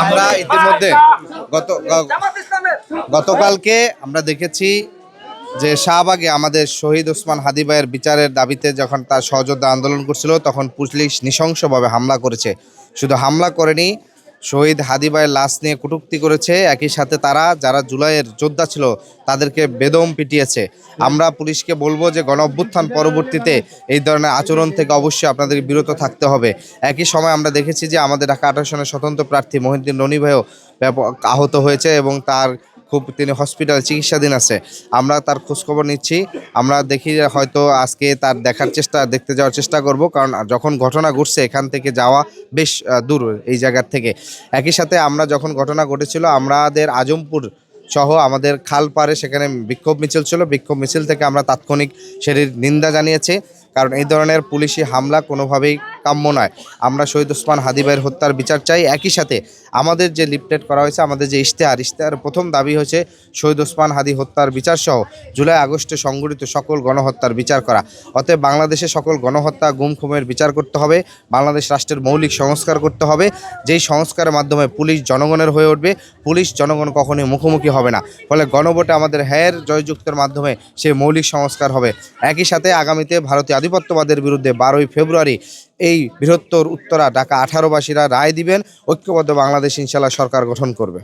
আমরা ইতিমধ্যে গতকালকে আমরা দেখেছি যে শাহবাগে আমাদের শহীদ ওসমান হাদি ভাইয়ের বিচারের দাবিতে যখন তার সহযোদ্ধা আন্দোলন করছিল তখন পুলিশ নৃশংসভাবে হামলা করেছে। শুধু হামলা করেনি, শহীদ হাদি ভাইয়ের লাশ নিয়ে কটূক্তি করেছে। একই সাথে তারা যারা জুলাইয়ের যোদ্ধা ছিল তাদেরকে বেদম পিটিয়েছে। আমরা পুলিশকে বলবো যে গণ অভ্যুত্থান পরবর্তীতে এই ধরনের আচরণ থেকে অবশ্যই আপনাদের বিরত থাকতে হবে। একই সময় আমরা দেখেছি যে আমাদের ঢাকা 18 আসনের স্বতন্ত্র প্রার্থী মহিউদ্দিন রনি ভাইও ব্যাপক আহত হয়েছে এবং তিনি হসপিটালে চিকিৎসাধীন আছে। আমরা তার খোঁজখবর নিচ্ছি। আমরা দেখি যে হয়তো আজকে তার দেখতে যাওয়ার চেষ্টা করব, কারণ যখন ঘটনা ঘটছে এখান থেকে যাওয়া বেশ দূর এই জায়গার থেকে। একই সাথে আমরা যখন ঘটনা ঘটেছিল আমাদের আজমপুর সহ আমাদের খালপাড়ে সেখানে বিক্ষোভ মিছিল ছিল। বিক্ষোভ মিছিল থেকে আমরা তাৎক্ষণিক সেটির নিন্দা জানিয়েছি, কারণ এই ধরনের পুলিশি হামলা কোনোভাবেই কাম্য নয়। আমরা শহীদ ওসমান হাদি ভাইয়ের হত্যার বিচার চাই। একই সাথে আমাদের যে লিফলেট করা হয়েছে, আমাদের যে ইশতেহারের প্রথম দাবি হয়েছে শহীদ ওসমান হাদি হত্যার বিচার সহ জুলাই আগস্টে সংঘটিত সকল গণহত্যার বিচার করা। অতএব বাংলাদেশে সকল গণহত্যা গুম খুমের বিচার করতে হবে। বাংলাদেশ রাষ্ট্রের মৌলিক সংস্কার করতে হবে, যেই সংস্কারের মাধ্যমে পুলিশ জনগণের হয়ে উঠবে। পুলিশ জনগণ কখনোই মুখোমুখি হবে না, ফলে গণভোটে আমাদের হ্যার জয়যুক্তের মাধ্যমে সেই মৌলিক সংস্কার হবে। একই সাথে আগামীতে ভারতীয় আধিপত্যবাদের বিরুদ্ধে 12ই ফেব্রুয়ারি এই বৃহত্তর উত্তরা ঢাকা 18বাসীরা রায় দিবেন। ঐক্যবদ্ধ বাংলাদেশ ইনশাআল্লাহ সরকার গঠন করবে।